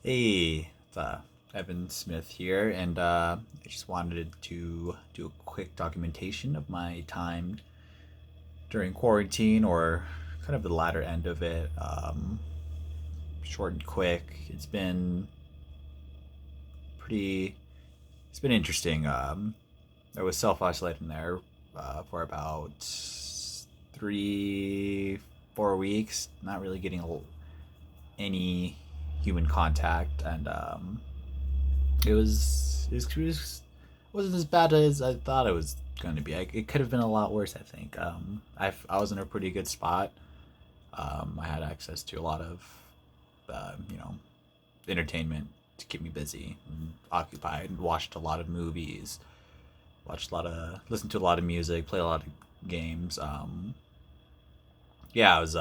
Hey, it's Evan Smith here, and I just wanted to do a quick documentation of my time during quarantine, or kind of the latter end of it. Short and quick. Pretty. It's been interesting. I was self-isolating there for about 3, 4 weeks, not really getting any human contact, and it wasn't as bad as I thought it was going to be. It could have been a lot worse. I think. I was in a pretty good spot. I had access to a lot of you know entertainment to keep me busy and occupied. And watched a lot of movies. Listened to a lot of music. Played a lot of games. Yeah, I was.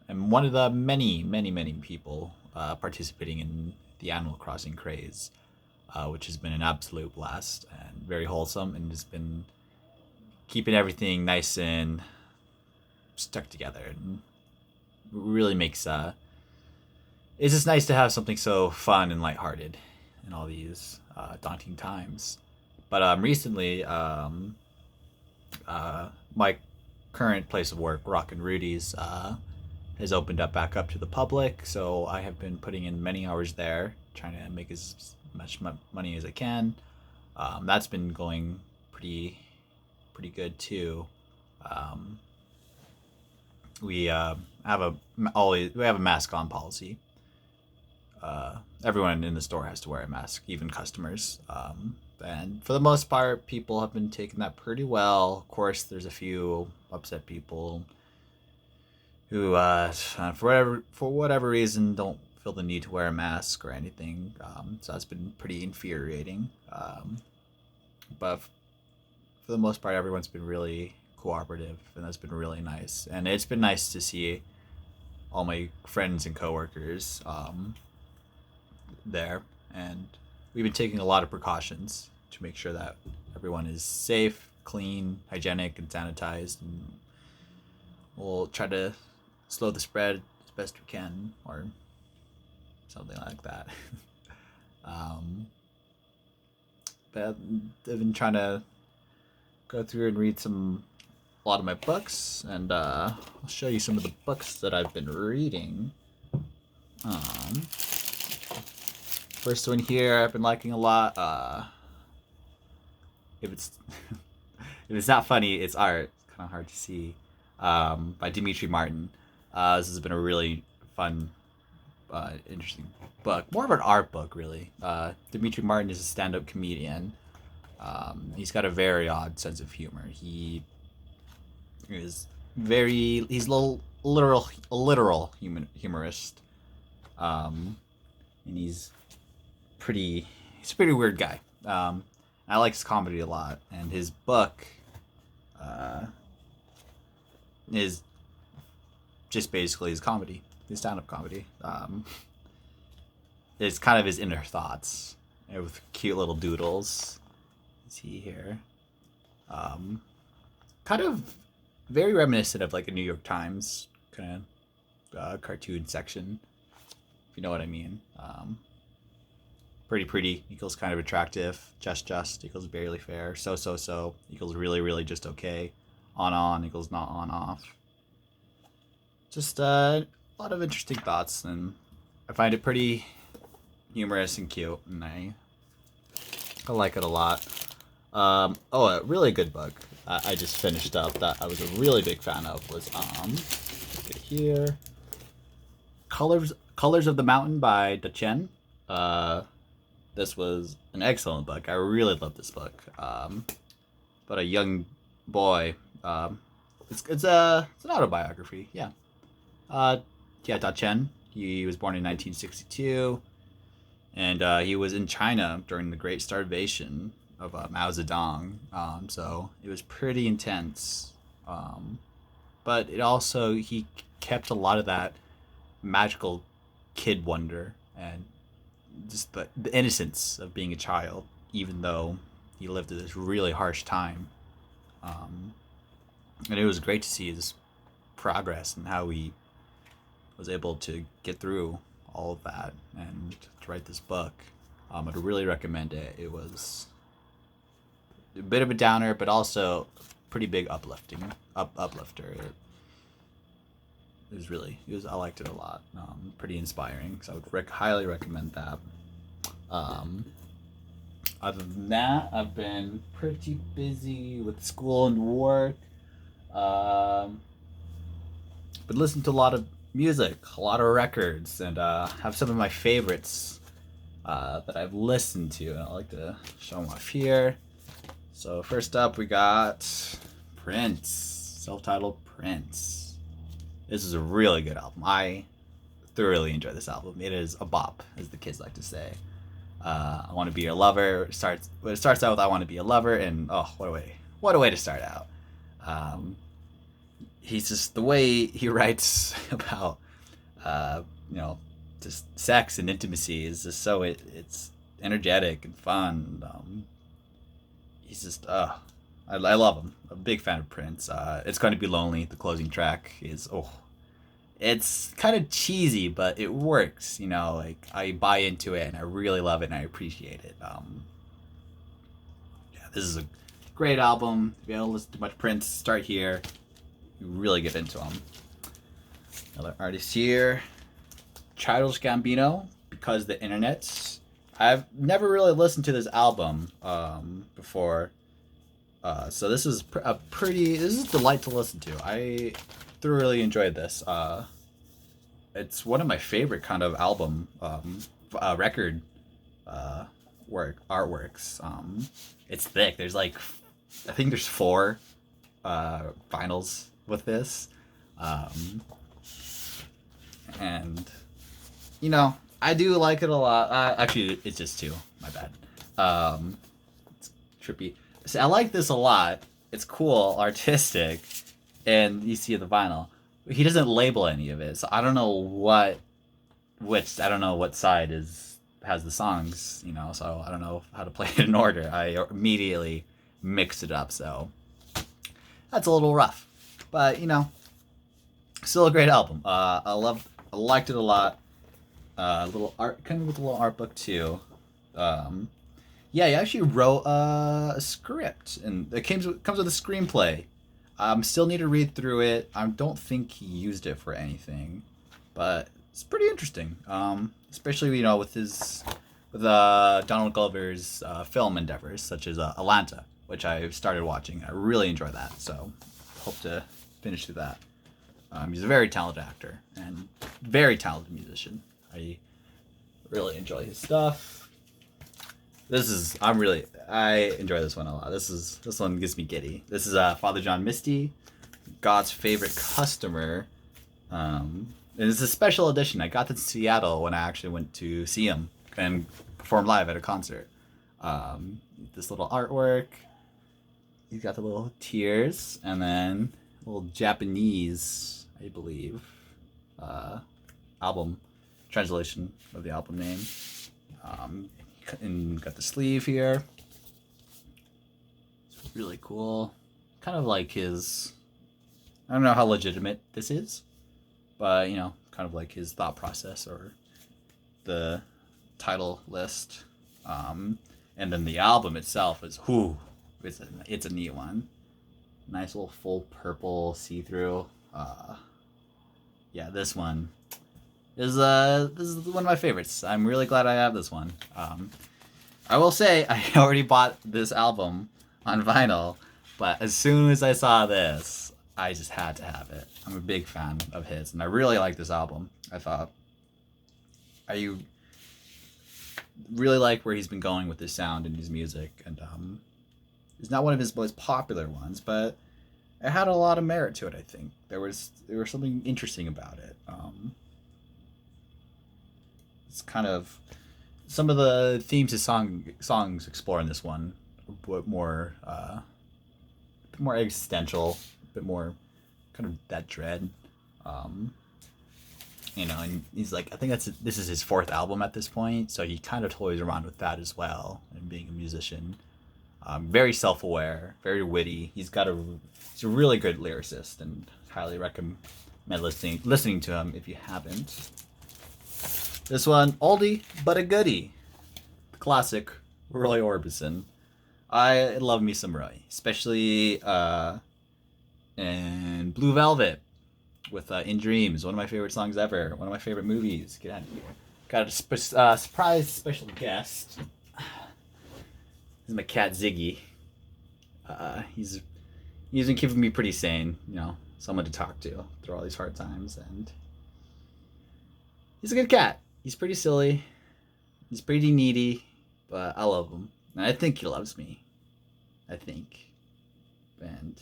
I'm one of the many people participating in the Animal Crossing craze, which has been an absolute blast and very wholesome, and has been keeping everything nice and stuck together, and really makes it's just nice to have something so fun and lighthearted in all these daunting times. But recently, my current place of work, Rock and Rudy's, has opened up back up to the public. So I have been putting in many hours there, trying to make as much money as I can. That's been going pretty good too. Um, we have a always we have a mask on policy. Everyone in the store has to wear a mask, even customers. And for the most part, people have been taking that pretty well. Of course, there's a few upset people who, for whatever reason, don't feel the need to wear a mask or anything. So that's been pretty infuriating. But for the most part, everyone's been really cooperative, and that's been really nice. And it's been nice to see all my friends and coworkers there, and we've been taking a lot of precautions to make sure that everyone is safe, clean, hygienic, and sanitized, and we'll try to slow the spread as best we can, or something like that. um, but I've been trying to go through and read a lot of my books, and I'll show you some of the books that I've been reading. Um, First one here I've been liking a lot. If it's if it's not funny, it's art. It's kind of hard to see. By Dimitri Martin. This has been a really fun, interesting book. More of an art book, really. Dimitri Martin is a stand-up comedian. He's got a very odd sense of humor. He's a literal humorist. And he's a pretty weird guy. I like his comedy a lot, and his book uh, is just basically his comedy, his stand-up comedy. It's kind of his inner thoughts with cute little doodles. See here, um, kind of very reminiscent of like a New York Times kind of cartoon section, if you know what I mean. Pretty equals kind of attractive. Just equals barely fair. So equals really just okay. On equals not on off. Just a lot of interesting thoughts, and I find it pretty humorous and cute, and I like it a lot. A really good book I just finished up that I was a really big fan of was get here, Colors of the Mountain by Duchenne. Uh, this was an excellent book. I really loved this book. But a young boy. It's an autobiography. Yeah. Uh, yeah, Da Chen. He was born in 1962, and he was in China during the Great Starvation of Mao Zedong. So it was pretty intense. Um, but it also he kept a lot of that magical kid wonder and just the innocence of being a child, even though he lived through this really harsh time. Um, and it was great to see his progress and how he was able to get through all of that and to write this book. I'd really recommend it. It was a bit of a downer, but also pretty big uplifter. I liked it a lot. Pretty inspiring. So I would highly recommend that. Other than that, I've been pretty busy with school and work. Been listening to a lot of music, a lot of records, and have some of my favorites that I've listened to, and I like to show them off here. So first up, we got Prince, self-titled Prince. This is a really good album. I thoroughly enjoy this album. It is a bop, as the kids like to say. I Want to Be Your Lover. It starts out with I Want to Be a Lover, and oh, what a way to start out. He's just, the way he writes about, just sex and intimacy is just so, it's energetic and fun. He's just, I love him. I'm a big fan of Prince. It's Going to Be Lonely, the closing track, is, it's kind of cheesy, but it works. Like, I buy into it and I really love it and I appreciate it. This is a great album. If you don't listen to much Prince, start here. You really get into him. Another artist here, Childish Gambino, Because the Internet. I've never really listened to this album before. So this is this is a delight to listen to. I thoroughly enjoyed this. It's one of my favorite kind of album record artworks. It's thick. There's I think there's 4 vinyls with this, and I do like it a lot. Actually, it's just 2. My bad. It's trippy. So I like this a lot. It's cool, artistic, and you see the vinyl. He doesn't label any of it, so I don't know what side has the songs, so I don't know how to play it in order. I immediately mixed it up, so that's a little rough. But, still a great album. I liked it a lot. A little art, kind of with a little art book too. He actually wrote a script, and it comes with a screenplay. Still need to read through it. I don't think he used it for anything, but it's pretty interesting. Especially with Donald Glover's film endeavors, such as Atlanta, which I started watching. I really enjoy that, so hope to finish through that. He's a very talented actor and very talented musician. I really enjoy his stuff. I enjoy this one a lot. This one gets me giddy. This is Father John Misty, God's Favorite Customer. And it's a special edition. I got this in Seattle when I actually went to see him and perform live at a concert. This little artwork. He's got the little tears, and then a little Japanese, I believe, album translation of the album name. And got the sleeve here. It's really cool. Kind of like his, I don't know how legitimate this is, but kind of like his thought process or the title list. And then the album itself is it's a neat one. Nice little full purple see-through. This one is one of my favorites. I'm really glad I have this one. I will say I already bought this album on vinyl, but as soon as I saw this, I just had to have it. I'm a big fan of his, and I really like this album. I really like where he's been going with his sound and his music, and it's not one of his most popular ones, but it had a lot of merit to it. I think there was something interesting about it. It's kind of some of the themes his songs explore in this one, a bit more existential, a bit more kind of that dread. And he's like, I think this is his 4th album at this point, so he kind of toys around with that as well, and being a musician. Very self-aware, very witty. He's a really good lyricist, and highly recommend listening to him if you haven't. This one, oldie but a goodie. Classic Roy Orbison. I love me some Roy, especially in Blue Velvet with In Dreams, one of my favorite songs ever, one of my favorite movies. Get out of here. Got a surprise special guest. This is my cat Ziggy. He's been keeping me pretty sane, someone to talk to through all these hard times, and he's a good cat. He's pretty silly. He's pretty needy, but I love him. And I think he loves me. I think. And,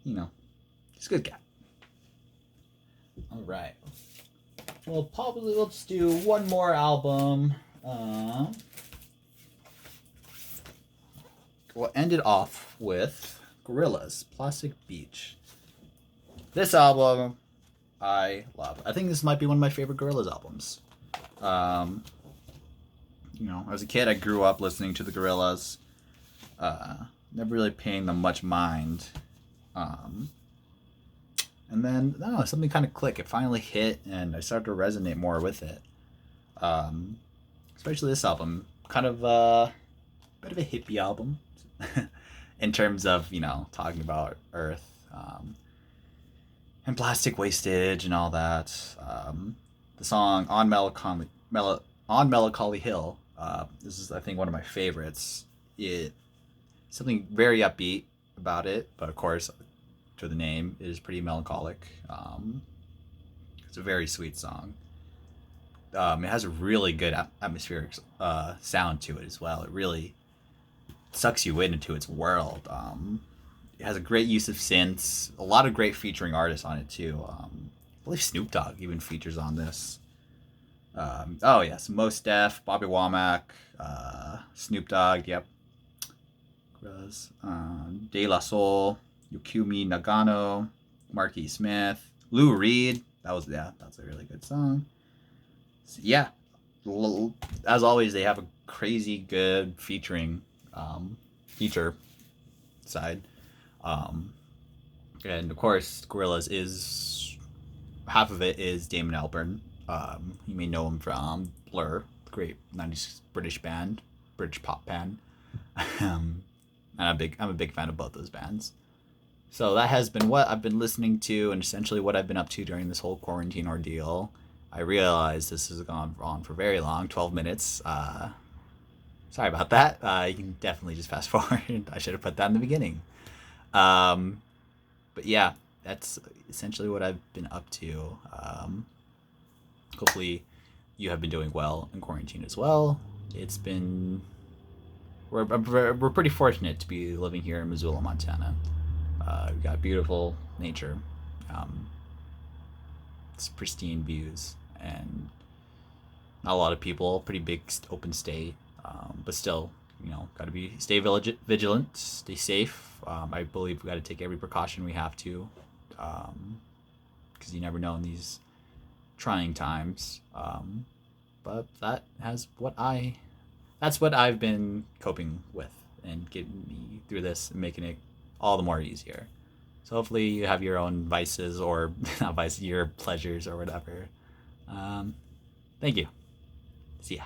he's a good cat. Alright. Well, probably let's do one more album. We'll end it off with Gorillaz, Plastic Beach. This album I love. I think this might be one of my favorite Gorillaz albums. As a kid, I grew up listening to the Gorillaz. Never really paying them much mind. And then, I don't know, something kind of clicked. It finally hit, and I started to resonate more with it. Especially this album. Kind of a bit of a hippie album. In terms of, talking about Earth. And plastic wastage and all that. The song On Melancholy Hill. This is, I think, one of my favorites. Something very upbeat about it, but of course, to the name, it is pretty melancholic. It's a very sweet song. It has a really good atmospheric sound to it as well. It really sucks you into its world. It has a great use of synths, a lot of great featuring artists on it too. I believe Snoop Dogg even features on this. Yes, Mos Def, Bobby Womack, Snoop Dogg, yep. De La Soul, Yukimi Nagano, Marquis Smith, Lou Reed. That's a really good song. So, yeah, as always, they have a crazy good feature side. And of course, Gorillaz is half of it is Damon Albarn. You may know him from Blur, the great '90s British pop band. And I'm a big fan of both those bands. So that has been what I've been listening to, and essentially what I've been up to during this whole quarantine ordeal. I realize this has gone on for very long, 12 minutes. Sorry about that. You can definitely just fast forward. I should have put that in the beginning. But yeah, that's essentially what I've been up to. Hopefully you have been doing well in quarantine as well. We're pretty fortunate to be living here in Missoula, Montana. We've got beautiful nature. It's pristine views, and not a lot of people, pretty big open state. But still, got to stay vigilant, stay safe. I believe we got to take every precaution we have to, because you never know in these trying times. But that's what I've been coping with and getting me through this and making it all the more easier. So hopefully you have your own vices, or not vices, your pleasures or whatever. Thank you. See ya.